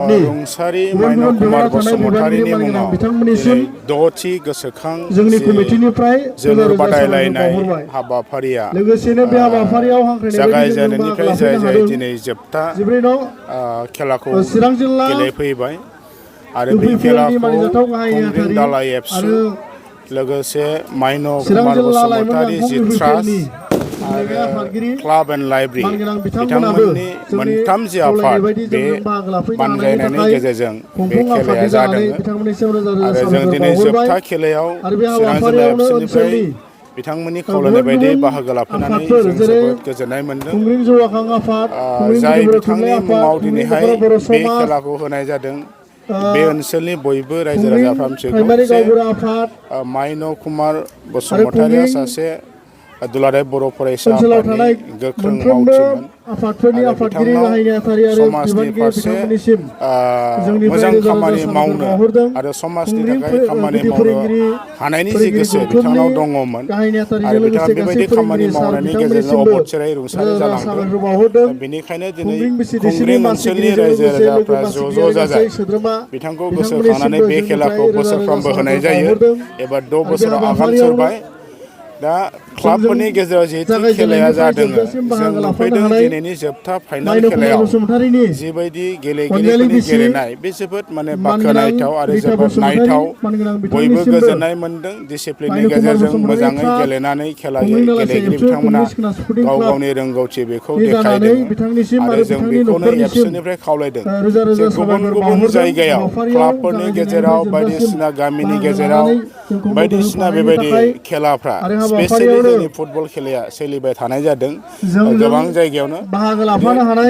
रुंसारि माइनाव कुमार बसुमतारीनि मुङाव द'थि गोसोखां जोलुर बादायलायनाय हाबाफारिया जागायजेननायनिफ्राय जाय दिनै जोबथा खेलाखौ गेलेफैबाय आरो बे खेलाखौ खुंग्रिं दालाइ एबसु लोगोसे माइनाव कुमार बसुमतारी जि ट्रास्ट आरो क्लाब एन्ड लाइब्रेरि बिथांमोननि मोनथाम जि आफाद बे बानजायनायनि गेजेरजों बे खेलाया जादों आरो जों दिनै जोबथा खेलायाव चिरां जिल्ला एबसुनिफ्राय बिथांमोननि खावलायनाय बायदि बाहागो लाफैनानै जों जोबोद गोजोननाय मोन्दों। जाय बिथांनि मुङाव दिनैहाय बे खेलाखौ होनाय जादों बे ओनसोलनि बयबो रायजो राजाफ्रा मिथिगौ जे माइनाव कुमार बसुमतारीया सासे दुलाराय बर' फरायसा आफादनि गोख्रों मावथिमोन आरो बिथांनाव समाजनि फारसे मोजां खामानि मावनो आरो समाजनि थाखाय खामानि मावनो हानायनि जि गोसो बिथांनाव दङमोन आरो बिथाङा बेबायदि खामानि मावनायनि गेजेरजों अबथिरायै रुंसारि जालांदों। बेनिखायनो दिनै खुंग्रिं ओनसोलनि रायजो राजाफ्रा ज' जाजाय बिथांखौ गोसोखांनानै बे खेलाखौ बोसोरफ्रोमबो होनाय जायो। एबा 6 बोसोराव आगान सुरबाय। दा क्लाबफोरनि गेजेराव जिहेतु खेलाया जादों जों नुफैदों दिनैनि जोबथा फाइनाल खेलायाव जिबायदि गेलेगिरिफोरनि गेलेनाय बे जोबोद माने बाख्नायथाव आरो जोबोद नायथाव बयबो गोजोननाय मोनदों। डिसिप्लिननि गेजेरजों मोजाङै गेलेनानै गेलेगिरि बिथांमोना गाव गावनि रोंगौथि बेखौ देखायदों आरो जों बेखौनो एबसुनिफ्राय खावलायदों जे गुबुन गुबुन जायगायाव क्लाबफोरनि गेजेराव बायदिसिना गामिनि गेजेराव बायदिसिना बेबायदि खेलाफ्रा स्पेसियलि जोंनि फुटबल खेलाया सोलिबाय थानाय जादों गोबां जायगायावनो।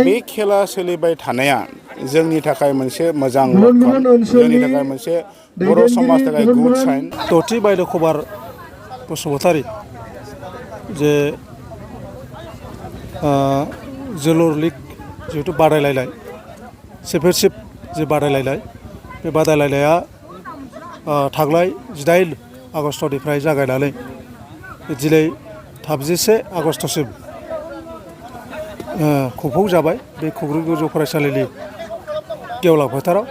बे खेला सोलिबाय थानाया जोंनि थाखाय मोनसे मोजां लक्षन, जोंनि थाखाय मोनसे बर' समाजनि थाखाय गुड साइन। द'थि माइनाव कुमार बसुमतारी जे जोलुर लीग जिहेथु बादायलायनाय चेम्पियनशिप जे बादायलायनाय बे बादायलायनाया थांनाय 8 आगस्टनिफ्राय जागायनानै दिनै 31 आगस्टसिम खुंफुंजाबाय बे खुंग्रिं गोजौ फरायसालिनि गेवलां फोथाराव।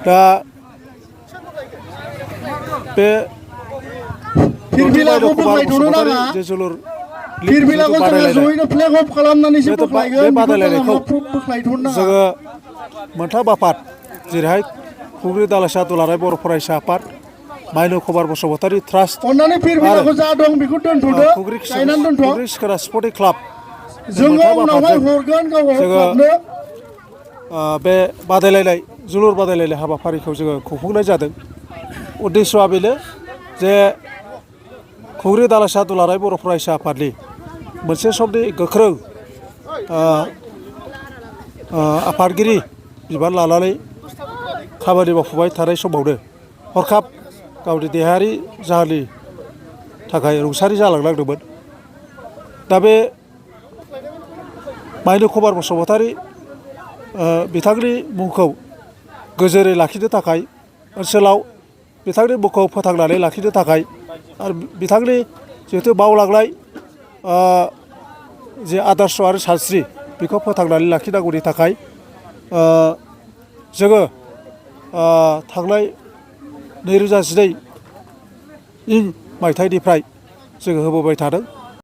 दा बे माइनाव कुमार बसुमतारी जे जोलुर लीग बादायलायनाय बे बादायलायनायखौ जोङो मोनथाम आफाद जेरैहाय खुंग्रिं दालाइसा दुलाराय बर' फरायसा आफाद, माइनाव कुमार बसुमतारी ट्रास्ट आरो खुंग्रिं सिखोना स्पर्टिं क्लाब मोनथाम आफादजों जोङो बे बादायलायनाय जोलुर बादायलायनाय हाबाफारिखौ जोङो खुंफुंनाय जादों। उद्देस्यआ बेनो जे खुंग्रिं दालाइसा दुलाराय बर' फरायसा आफादनि मोनसे समनि गोख्रों आफादगिरि बिबान लानानै खामानि मावफुबाय थानाय समावनो हरखाब गावनि देहायारि जाहोननि थाखाय रुंसारि जालांनांदोंमोन। दा बे माइनाव कुमार बसुमतारी बिथांनि मुंखौ गोजोरै लाखिनो थाखाय ओनसोलाव बिथांनि मुंखौ फोथांनानै लाखिनो थाखाय आरो बिथांनि जिहेतु मावलांनाय जे आदर्श आरो सानस्रि बेखौ फोथांनानै लाखिनांगौनि थाखाय जोङो थांनाय 2012 मायथाइनिफ्राय जोङो होबोबाय थादों।